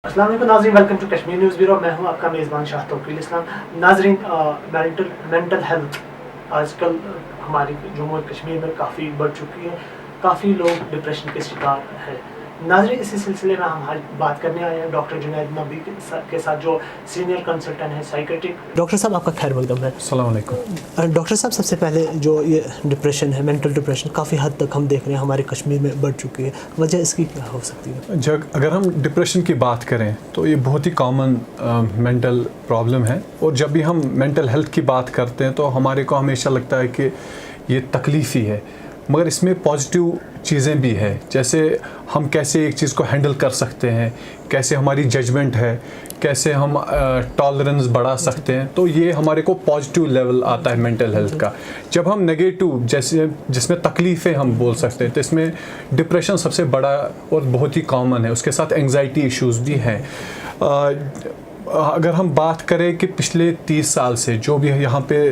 अस्सलाम वालेकुम नाज़रीन, welcome to Kashmir news bureau. मैं हूं आपका मेज़बान शाह तौकील इस्लाम। नाज़रीन, मेंटल हेल्थ आजकल हमारी जम्मू और कश्मीर में काफ़ी बढ़ चुकी है। काफ़ी लोग डिप्रेशन के शिकार हैं। नाज़रीन, इसी सिलसिले में हम आज बात करने आए हैं डॉक्टर जुनैद नबी के साथ, जो सीनियर कंसल्टेंट हैं साइकेट्रिक। डॉक्टर साहब, आपका खैर मकदम है। अस्सलाम वालेकुम। डॉक्टर साहब, सबसे पहले जो ये डिप्रेशन है, मेंटल डिप्रेशन काफ़ी हद तक हम देख रहे हैं हमारे कश्मीर में बढ़ चुकी है। वजह इसकी क्या हो सकती है? अगर हम डिप्रेशन की बात करें तो ये बहुत ही कॉमन मेंटल प्रॉब्लम है, और जब भी हम मेंटल हेल्थ की बात करते हैं तो हमारे को हमेशा लगता है कि ये तकलीफ़ ही है, मगर इसमें पॉजिटिव चीज़ें भी है। जैसे हम कैसे एक चीज़ को हैंडल कर सकते हैं, कैसे हमारी जजमेंट है, कैसे हम टॉलरेंस बढ़ा सकते हैं, तो ये हमारे को पॉजिटिव लेवल आता है मेंटल हेल्थ का। जब हम नेगेटिव, जैसे जिसमें तकलीफ़ें हम बोल सकते हैं, तो इसमें डिप्रेशन सबसे बड़ा और बहुत ही कॉमन है। उसके साथ एंग्जाइटी इश्यूज़ भी हैं। अगर हम बात करें कि पिछले 30 साल से जो भी यहाँ पे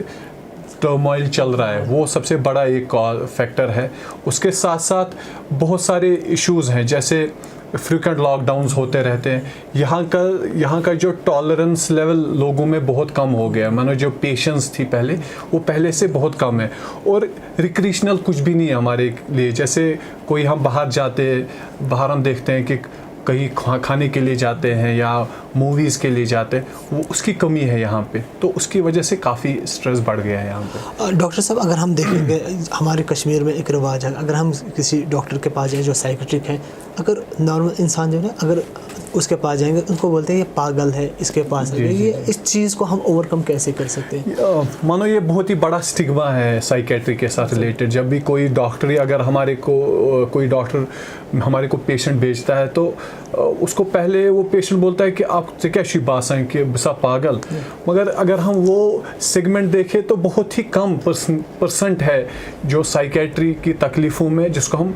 टर्मोइल चल रहा है, वो सबसे बड़ा एक फैक्टर है। उसके साथ साथ बहुत सारे इश्यूज़ हैं, जैसे फ्रीक्वेंट लॉकडाउन्स होते रहते हैं। यहाँ का जो टॉलरेंस लेवल लोगों में बहुत कम हो गया। मानो जो पेशेंस थी पहले, वो पहले से बहुत कम है। और रिक्रिएशनल कुछ भी नहीं है हमारे लिए। जैसे कोई हम बाहर जाते हैं, बाहर हम देखते हैं कि कहीं खाने के लिए जाते हैं या मूवीज़ के लिए जाते हैं, वो उसकी कमी है यहाँ पे, तो उसकी वजह से काफ़ी स्ट्रेस बढ़ गया है यहाँ पे। डॉक्टर साहब, अगर हम देखेंगे हमारे कश्मीर में एक रिवाज है, अगर हम किसी डॉक्टर के पास जाएँ जो साइकेट्रिक हैं, अगर नॉर्मल इंसान जो है, अगर उसके पास जाएंगे उनको बोलते हैं ये पागल है, इसके पास है। ये इस चीज़ को हम ओवरकम कैसे कर सकते हैं? मानो ये बहुत ही बड़ा स्टिग्मा है साइकेट्री के साथ रिलेटेड। जब भी कोई डॉक्टर या अगर कोई डॉक्टर हमारे को पेशेंट भेजता है, तो उसको पहले वो पेशेंट बोलता है कि आपसे क्या शी बात है कि बसा पागल। मगर अगर हम वो सेगमेंट देखें तो बहुत ही कम परसेंट है जो साइकेट्री की तकलीफ़ों में, जिसको हम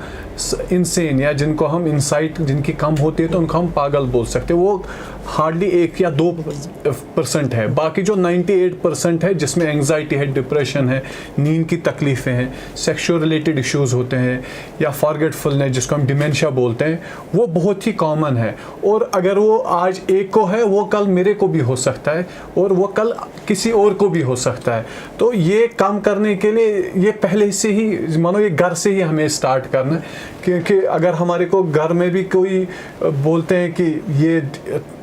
इंसेन या जिनको हम इंसाइट जिनकी कम होती है तो उनको हम पागल बोल सकते हैं। वो हार्डली 1 या 2% है। बाकी जो 98% है, जिसमें एंग्जाइटी है, डिप्रेशन है, नींद की तकलीफ़ें हैं, सेक्सुअल रिलेटेड इश्यूज़ होते हैं, या फॉरगेटफुलनेस जिसको हम डिमेंशिया बोलते हैं, वो बहुत ही कॉमन है। और अगर वो आज एक को है, वो कल मेरे को भी हो सकता है, और वो कल किसी और को भी हो सकता है। तो ये काम करने के लिए ये पहले से ही, मानो ये घर से ही हमें स्टार्ट करना है। क्योंकि अगर हमारे को घर में भी कोई बोलते हैं कि ये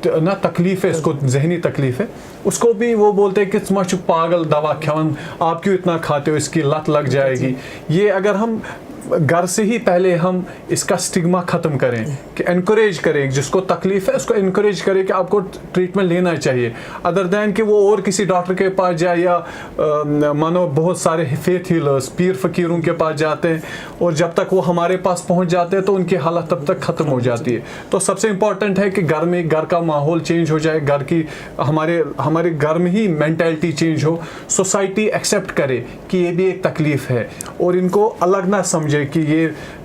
ना तकलीफ़ है, इसको जहनी तकलीफ़ है, उसको भी वो बोलते हैं कि तुम पागल दवा खान, आप क्यों इतना खाते हो, इसकी लत लग जाएगी। ये अगर हम घर से ही पहले हम इसका स्टिग्मा ख़त्म करें, कि एनकरेज करें, जिसको तकलीफ़ है उसको एनकरेज करें कि आपको ट्रीटमेंट लेना चाहिए, अदर दैन कि वो और किसी डॉक्टर के पास जाए, या मानो बहुत सारे फेथ हीलर्स, पीर फ़कीरों के पास जाते हैं, और जब तक वो हमारे पास पहुंच जाते हैं तो उनकी हालत तब तक ख़त्म हो जाती है। तो सबसे इम्पॉर्टेंट है कि घर का माहौल चेंज हो जाए, हमारे घर में ही मेंटालिटी चेंज हो, सोसाइटी एक्सेप्ट करे कि ये भी एक तकलीफ़ है, और इनको अलग ना समझे कि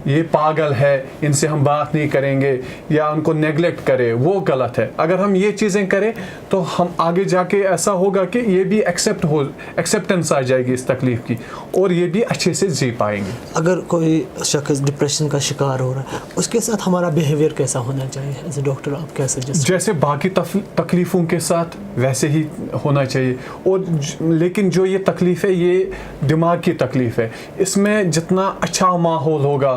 ये पागल है, इनसे हम बात नहीं करेंगे, या उनको नेगलेक्ट करें, वो गलत है। अगर हम ये चीज़ें करें तो हम आगे जाके ऐसा होगा कि ये भी एक्सेप्टेंस आ जाएगी इस तकलीफ़ की, और ये भी अच्छे से जी पाएंगे। अगर कोई शख्स डिप्रेशन का शिकार हो रहा है, उसके साथ हमारा बिहेवियर कैसा होना चाहिए एज ए डॉक्टर? आप क्या सजेस्ट? जैसे बाकी तकलीफ़ों के साथ वैसे ही होना चाहिए। और लेकिन जो ये तकलीफ़ है, ये दिमाग की तकलीफ़ है। इसमें जितना अच्छा माहौल होगा,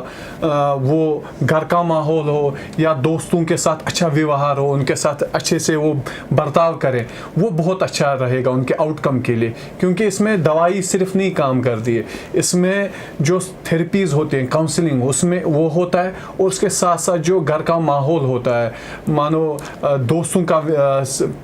वो घर का माहौल हो या दोस्तों के साथ अच्छा व्यवहार हो, उनके साथ अच्छे से वो बर्ताव करें, वो बहुत अच्छा रहेगा उनके आउटकम के लिए। क्योंकि इसमें दवाई सिर्फ नहीं काम करती है, इसमें जो थेरेपीज़ होती हैं, काउंसलिंग, उसमें वो होता है, और उसके साथ साथ जो घर का माहौल होता है, मानो दोस्तों का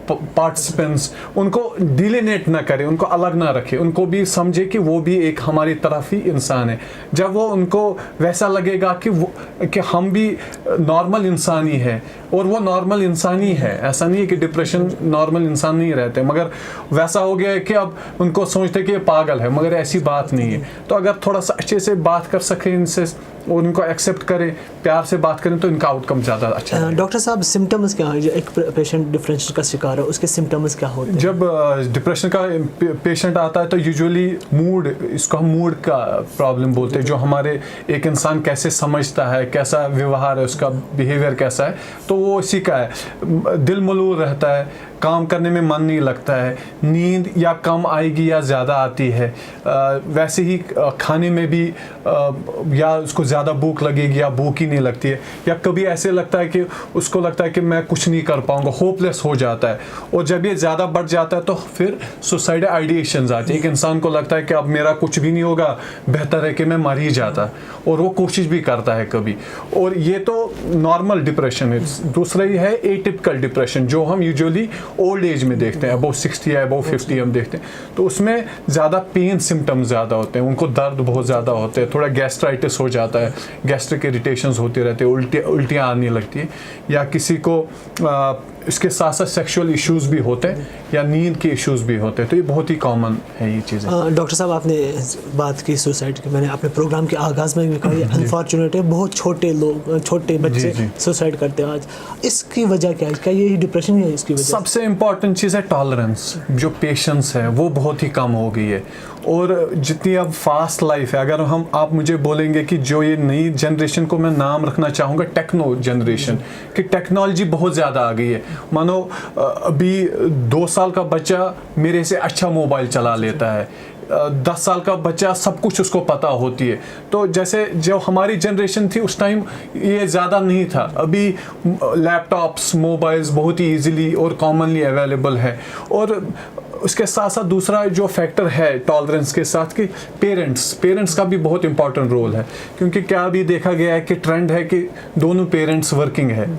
पार्टिसिपेंट्स, उनको डिलीनेट ना करें, उनको अलग ना रखें, उनको भी समझे कि वो भी एक हमारी तरफ ही इंसान है। जब वो उनको वैसा लगेगा कि हम भी नॉर्मल इंसान ही है, और वो नॉर्मल इंसान ही है, ऐसा नहीं है कि डिप्रेशन नॉर्मल इंसान नहीं रहते, मगर वैसा हो गया है कि अब उनको सोचते कि ये पागल है, मगर ऐसी बात नहीं है। तो अगर थोड़ा सा अच्छे से बात कर सकें इनसे, और उनको एक्सेप्ट करें, प्यार से बात करें, तो इनका आउटकम ज़्यादा अच्छा है। डॉक्टर साहब, सिम्टम्स क्या है? जो एक पेशेंट डिप्रेशन का शिकार है, उसके सिम्टम्स क्या होते हैं? जब डिप्रेशन का पेशेंट आता है तो यूजुअली मूड, इसको हम मूड का प्रॉब्लम बोलते हैं, जो हमारे एक इंसान कैसे समझता है, कैसा व्यवहार है, उसका बिहेवियर कैसा है, तो वो इसी का है। दिल मलूल रहता है, काम करने में मन नहीं लगता है, नींद या कम आएगी या ज़्यादा आती है, वैसे ही खाने में भी या उसको ज़्यादा भूख लगेगी या भूख ही नहीं लगती है, या कभी ऐसे लगता है कि उसको लगता है कि मैं कुछ नहीं कर पाऊँगा, होपलेस हो जाता है। और जब ये ज़्यादा बढ़ जाता है तो फिर सुसाइड आइडिएशंस आती है। एक इंसान को लगता है कि अब मेरा कुछ भी नहीं होगा, बेहतर है कि मैं मर ही जाता, और वो कोशिश भी करता है कभी। और ये तो नॉर्मल डिप्रेशन है। दूसरा ही है एटिपिकल डिप्रेशन, जो हम यूजुअली ओल्ड एज में देखते हैं, अबव 60 या अबव 50 हम देखते हैं, तो उसमें ज़्यादा पेन सिम्टम्स ज़्यादा होते हैं, उनको दर्द बहुत ज़्यादा होते हैं, थोड़ा गैस्ट्राइटिस हो जाता है, गैस्ट्रिक इरिटेशंस होती रहती है, उल्टियाँ आने लगती है, या किसी को इसके साथ साथ सेक्सुअल इश्यूज़ भी होते हैं या नींद के इश्यूज़ भी होते हैं। तो ये बहुत ही कॉमन है ये चीज़ें। डॉक्टर साहब, आपने बात की सुसाइड की, मैंने अपने प्रोग्राम के आगाज़ में भी कहा, ये अनफॉर्चुनेट है, बहुत छोटे लोग, छोटे बच्चे सुसाइड करते हैं आज। इसकी वजह क्या है? क्या यही डिप्रेशन है इसकी वजह? सबसे इम्पॉर्टेंट चीज़ है टॉलरेंस, जो पेशेंस है वो बहुत ही कम हो गई है। और जितनी अब फास्ट लाइफ है, अगर आप मुझे बोलेंगे कि जो ये नई जनरेशन को मैं नाम रखना चाहूँगा टेक्नो जनरेशन, कि टेक्नोलॉजी बहुत ज़्यादा आ गई है। मानो अभी 2 साल का बच्चा मेरे से अच्छा मोबाइल चला लेता है, 10 साल का बच्चा सब कुछ उसको पता होती है। तो जैसे जो हमारी जनरेशन थी उस टाइम ये ज़्यादा नहीं था, अभी लैपटॉप्स, मोबाइल्स बहुत ही ईजिली और कॉमनली अवेलेबल है। और उसके साथ साथ दूसरा जो फैक्टर है टॉलरेंस के साथ, कि पेरेंट्स का भी बहुत इंपॉर्टेंट रोल है, क्योंकि क्या अभी देखा गया है कि ट्रेंड है कि दोनों पेरेंट्स वर्किंग है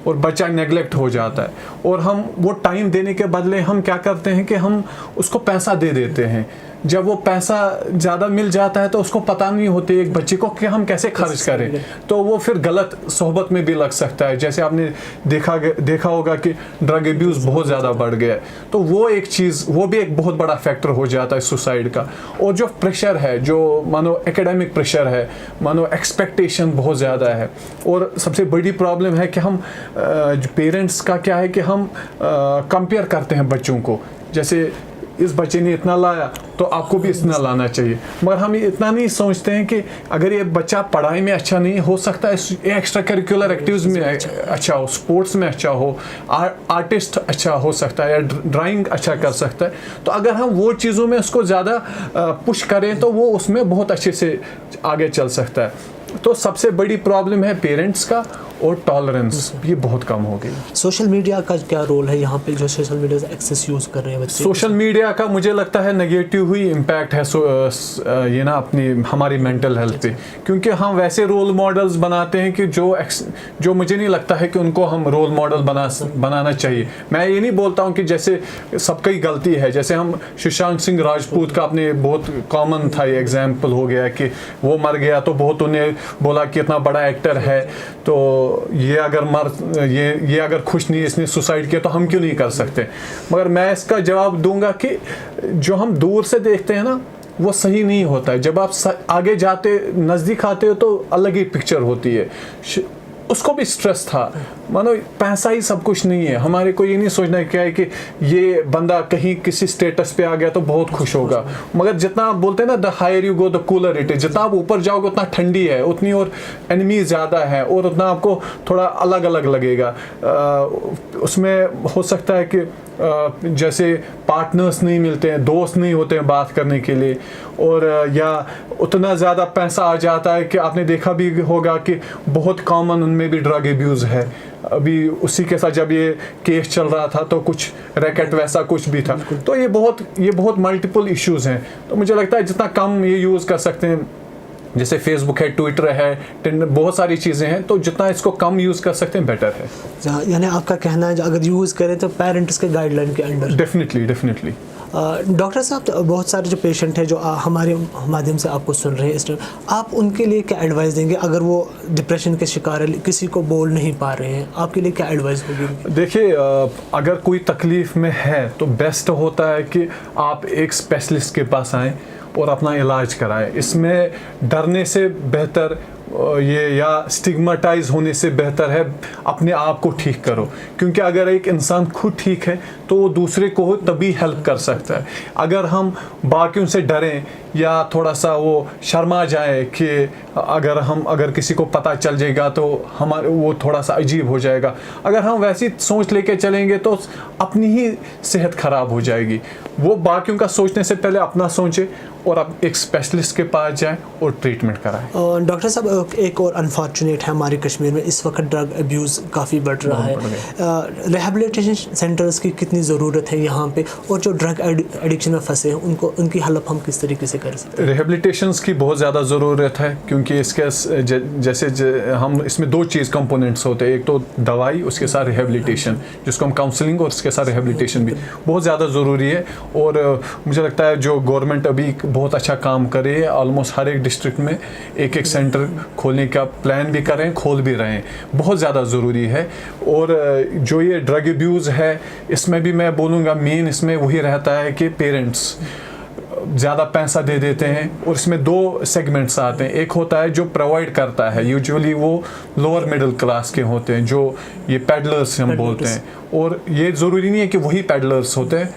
और बच्चा नेगलेक्ट हो जाता है, और हम वो टाइम देने के बदले हम क्या करते हैं कि हम उसको पैसा दे देते हैं। जब वो पैसा ज़्यादा मिल जाता है तो उसको पता नहीं होती एक बच्चे को कि हम कैसे खर्च करें, तो वो फिर गलत सोहबत में भी लग सकता है। जैसे आपने देखा होगा कि ड्रग अब्यूज़ बहुत ज़्यादा बढ़ गया है, तो वो एक चीज़, वो भी एक बहुत बड़ा फैक्टर हो जाता है सुसाइड का। और जो प्रेशर है, जो मानो एकेडमिक प्रेशर है, मानो एक्सपेक्टेशन बहुत ज़्यादा है। और सबसे बड़ी प्रॉब्लम है कि हम पेरेंट्स का क्या है कि हम कंपेयर करते हैं बच्चों को, जैसे इस बच्चे ने इतना लाया तो आपको भी इतना लाना चाहिए, मगर हम इतना नहीं सोचते हैं कि अगर ये बच्चा पढ़ाई में अच्छा नहीं, हो सकता है एक्स्ट्रा करिकुलर एक्टिविटीज़ में अच्छा हो, स्पोर्ट्स में अच्छा हो, आर्टिस्ट अच्छा हो सकता है, या ड्राइंग अच्छा कर सकता है। तो अगर हम वो चीज़ों में उसको ज़्यादा पुश करें तो वो उसमें बहुत अच्छे से आगे चल सकता है। तो सबसे बड़ी प्रॉब्लम है पेरेंट्स का, और टॉलरेंस ये बहुत कम हो गई। सोशल मीडिया का क्या रोल है यहाँ पे, जो सोशल मीडिया से एक्सेस यूज़ कर रहे हैं बच्चे? सोशल मीडिया का मुझे लगता है नेगेटिव ही इम्पैक्ट है ये ना अपनी हमारी मेंटल हेल्थ पे, क्योंकि हम वैसे रोल मॉडल्स बनाते हैं कि जो मुझे नहीं लगता है कि उनको हम रोल मॉडल बनाना चाहिए। मैं ये नहीं बोलता हूँ कि जैसे सबकी गलती है, जैसे हम सुशांत सिंह राजपूत का अपने बहुत कॉमन था ये एग्जाम्पल हो गया कि वो मर गया तो बहुत उन्हें बोला कि इतना बड़ा एक्टर है, तो ये अगर खुश नहीं है, इसने सुसाइड किया, तो हम क्यों नहीं कर सकते। मगर मैं इसका जवाब दूंगा कि जो हम दूर से देखते हैं ना, वो सही नहीं होता है। जब आप आगे जाते, नज़दीक आते हो, तो अलग ही पिक्चर होती है। उसको भी स्ट्रेस था, मानो पैसा ही सब कुछ नहीं है। हमारे को ये नहीं सोचना है क्या है कि ये बंदा कहीं किसी स्टेटस पे आ गया तो बहुत खुश होगा, मगर जितना आप बोलते हैं ना, the higher you go the cooler it is, जितना आप ऊपर जाओगे उतना ठंडी है, उतनी और एनिमी ज़्यादा है, और उतना आपको थोड़ा अलग अलग लगेगा। उसमें हो सकता है कि जैसे पार्टनर्स नहीं मिलते हैं, दोस्त नहीं होते हैं बात करने के लिए, और या उतना ज़्यादा पैसा आ जाता है कि आपने देखा भी होगा कि बहुत कॉमन उनमें भी ड्रग अब्यूज़ है। अभी उसी के साथ जब ये केस चल रहा था तो कुछ रैकेट वैसा कुछ भी था। तो ये बहुत मल्टीपल इश्यूज़ हैं। तो मुझे लगता है जितना कम ये यूज़ कर सकते हैं, जैसे फेसबुक है, ट्विटर है, टिंडर, बहुत सारी चीज़ें हैं, तो जितना इसको कम यूज़ कर सकते हैं बेटर है। यानी आपका कहना है अगर यूज़ करें तो पेरेंट्स के गाइडलाइन के अंडर? डेफिनेटली। डॉक्टर साहब, बहुत सारे जो पेशेंट हैं जो हमारे माध्यम से आपको सुन रहे हैं इस टाइम, आप उनके लिए क्या एडवाइस देंगे अगर वो डिप्रेशन के शिकार है, किसी को बोल नहीं पा रहे हैं, आपके लिए क्या एडवाइस होगी? देखिए, अगर कोई तकलीफ़ में है तो बेस्ट होता है कि आप एक स्पेशलिस्ट के पास आएँ और अपना इलाज कराएं। इसमें डरने से बेहतर ये या स्टिग्माटाइज होने से बेहतर है अपने आप को ठीक करो, क्योंकि अगर एक इंसान खुद ठीक है तो वो दूसरे को तभी हेल्प कर सकता है। अगर हम बाकियों से डरें या थोड़ा सा वो शर्मा जाए कि अगर किसी को पता चल जाएगा तो हमारे वो थोड़ा सा अजीब हो जाएगा, अगर हम वैसी सोच लेके चलेंगे तो अपनी ही सेहत ख़राब हो जाएगी। वो बाकियों का सोचने से पहले अपना सोचें और आप एक स्पेशलिस्ट के पास जाएं और ट्रीटमेंट कराएं। डॉक्टर साहब, एक और अनफॉर्चुनेट है हमारे कश्मीर में इस वक्त ड्रग अब्यूज़ काफ़ी बढ़ रहा है। रिहैबिलिटेशन सेंटर्स की कितनी ज़रूरत है यहाँ पे, और जो ड्रग एडिक्शन में फंसे हैं उनको उनकी हेल्प हम किस तरीके से कर सकते हैं? रिहेबिलिटेशंस की बहुत ज़्यादा ज़रूरत है, क्योंकि इसके हम इसमें दो चीज़ कंपोनेंट्स होते हैं, एक तो दवाई, उसके साथ रिहेबिलिटेशन जिसको हम काउंसलिंग, और उसके साथ रिहेबिलिटेशन भी बहुत ज़्यादा ज़रूरी है। और मुझे लगता है जो गवर्नमेंट अभी बहुत अच्छा काम कर रही है, ऑलमोस्ट हर एक डिस्ट्रिक्ट में एक एक सेंटर खोलने का प्लान भी कर रहे हैं, खोल भी रहे हैं, बहुत ज़्यादा ज़रूरी है। और जो ये ड्रग अब्यूज़ है इसमें भी मैं बोलूँगा मेन इसमें वही रहता है कि पेरेंट्स ज़्यादा पैसा दे देते हैं, और इसमें दो सेगमेंट्स आते हैं। एक होता है जो प्रोवाइड करता है, यूजुअली वो लोअर मिडिल क्लास के होते हैं, जो ये पेडलर्स हम बोलते हैं, और ये ज़रूरी नहीं है कि वही पेडलर्स होते हैं,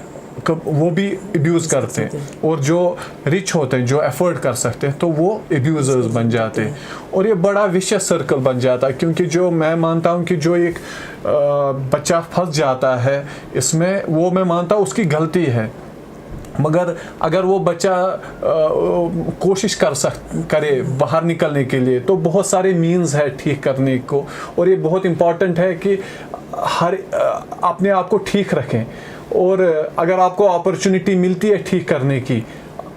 वो भी अब्यूज़ करते हैं। और जो रिच होते हैं, जो एफर्ट कर सकते हैं, तो वो अब्यूज़र्स बन जाते हैं, और ये बड़ा विशियस सर्कल बन जाता है। क्योंकि जो मैं मानता हूँ कि जो एक बच्चा फंस जाता है इसमें, वो मैं मानता हूँ उसकी गलती है, मगर अगर वो बच्चा कोशिश करे बाहर निकलने के लिए, तो बहुत सारे मीन्स है ठीक करने को। और ये बहुत इम्पॉर्टेंट है कि हर अपने आप को ठीक रखें, और अगर आपको अपॉर्चुनिटी मिलती है ठीक करने की,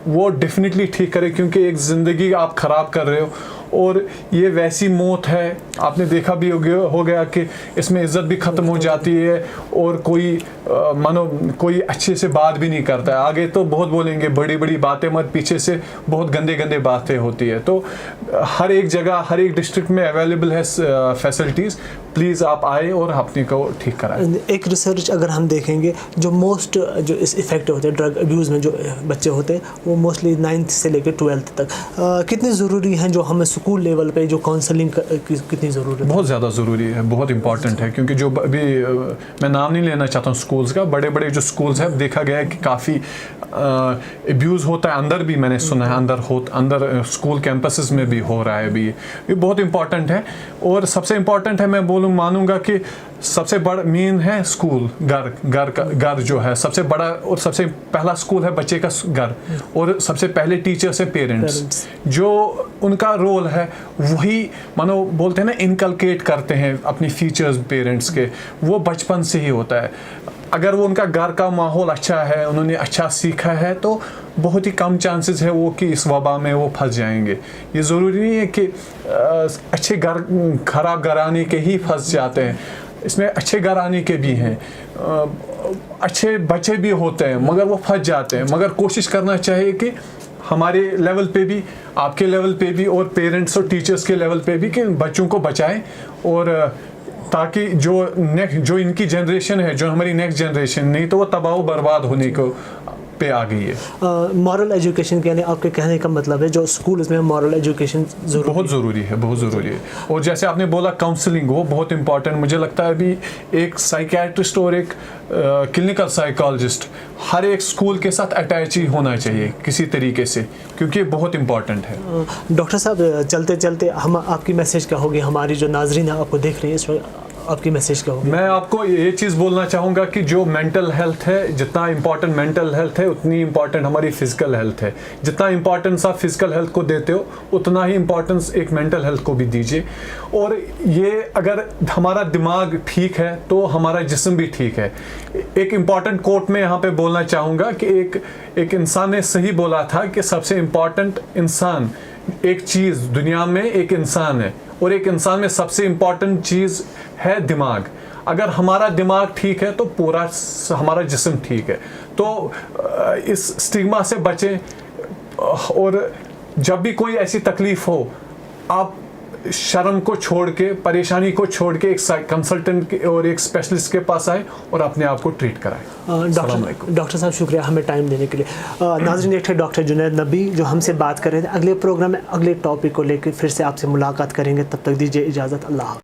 वो डेफिनेटली ठीक करें, क्योंकि एक ज़िंदगी आप ख़राब कर रहे हो। और ये वैसी मौत है, आपने देखा भी हो गया कि इसमें इज़्ज़त भी ख़त्म हो जाती है, और कोई मानो कोई अच्छे से बात भी नहीं करता है। आगे तो बहुत बोलेंगे बड़ी बड़ी बातें, मगर पीछे से बहुत गंदे गंदे बातें होती है। तो हर एक जगह, हर एक डिस्ट्रिक्ट में अवेलेबल है फैसिलिटीज़, प्लीज़ आप आए और अपने को ठीक कराएं। एक रिसर्च अगर हम देखेंगे, जो मोस्ट जो इस इफेक्ट होते हैं ड्रग अब्यूज़ में, जो बच्चे होते हैं वो मोस्टली 9th से लेकर 12th तक, कितनी ज़रूरी हैं जो हमें स्कूल लेवल पे जो काउंसलिंग कितनी ज़रूरत है? बहुत ज़्यादा ज़रूरी है, बहुत इंपॉर्टेंट है। क्योंकि जो अभी मैं नाम नहीं लेना चाहता हूँ स्कूल्स का, बड़े बड़े जो स्कूल्स हैं देखा गया है कि काफ़ी अब्यूज़ होता है, अंदर भी मैंने सुना है, अंदर स्कूल कैंपसेस में भी हो रहा है अभी। ये बहुत इंपॉर्टेंट है। और सबसे इम्पॉर्टेंट है, मैं मानूंगा कि सबसे बड़ा मेन है स्कूल, घर जो है सबसे बड़ा, और सबसे पहला स्कूल है बच्चे का घर, और सबसे पहले टीचर्स है पेरेंट्स। जो उनका रोल है वही मानो बोलते हैं ना, इनकलकेट करते हैं अपनी फीचर्स पेरेंट्स के, वो बचपन से ही होता है। अगर वो उनका घर का माहौल अच्छा है, उन्होंने अच्छा सीखा है, तो बहुत ही कम चांसेस है वो कि इस वबा में वो फंस जाएंगे। ये ज़रूरी नहीं है कि अच्छे घर खराब घराने के ही फंस जाते हैं, इसमें अच्छे घराने के भी हैं, अच्छे बच्चे भी होते हैं, मगर वो फंस जाते हैं। मगर कोशिश करना चाहिए कि हमारे लेवल पे भी, आपके लेवल पे भी, और पेरेंट्स और टीचर्स के लेवल पे भी, कि बच्चों को बचाएं, और ताकि जो इनकी जनरेशन है, जो हमारी नेक्स्ट जनरेशन, नहीं तो वो तबाह बर्बाद होने को पे आ गई है। मॉरल एजुकेशन यानी आपके कहने का मतलब है जो स्कूल में मॉरल एजुकेशन बहुत ज़रूरी है, बहुत ज़रूरी है। और जैसे आपने बोला काउंसलिंग, वो बहुत इंपॉर्टेंट मुझे लगता है। अभी एक साइकियाट्रिस्ट और एक क्लिनिकल साइकोलॉजिस्ट हर एक स्कूल के साथ अटैच ही होना चाहिए किसी तरीके से, क्योंकि बहुत इंपॉर्टेंट है। डॉक्टर साहब, चलते चलते हम आपकी मैसेज क्या होगी, हमारी जो नाजरीन है आपको देख रही है इस वक्त, आपकी मैसेज क्या होगी? मैं आपको ये चीज़ बोलना चाहूँगा कि जो मेंटल हेल्थ है, जितना इम्पॉर्टेंट मेंटल हेल्थ है, उतनी इम्पॉर्टेंट हमारी फिजिकल हेल्थ है। जितना इम्पॉर्टेंस आप फिजिकल हेल्थ को देते हो, उतना ही इम्पॉर्टेंस एक मेंटल हेल्थ को भी दीजिए। और ये अगर हमारा दिमाग ठीक है तो हमारा जिस्म भी ठीक है। एक इम्पॉर्टेंट कोट में यहाँ पे बोलना चाहूँगा कि एक इंसान ने सही बोला था कि सबसे इम्पॉर्टेंट इंसान, एक चीज़ दुनिया में एक इंसान है, और एक इंसान में सबसे इम्पॉर्टेंट चीज़ है दिमाग। अगर हमारा दिमाग ठीक है तो पूरा हमारा जिस्म ठीक है। तो इस स्टिग्मा से बचें, और जब भी कोई ऐसी तकलीफ़ हो, आप शर्म को छोड़ के, परेशानी को छोड़ के एक कंसल्टेंट और एक स्पेशलिस्ट के पास आए और अपने आप को ट्रीट कराएं। डॉक्टर साहब शुक्रिया हमें टाइम देने के लिए। नाज़रीन, एक थे डॉक्टर जुनैद नबी जो हमसे बात कर रहे थे। अगले प्रोग्राम में अगले टॉपिक को लेकर फिर से आपसे मुलाकात करेंगे, तब तक दीजिए इजाज़त। अल्लाह।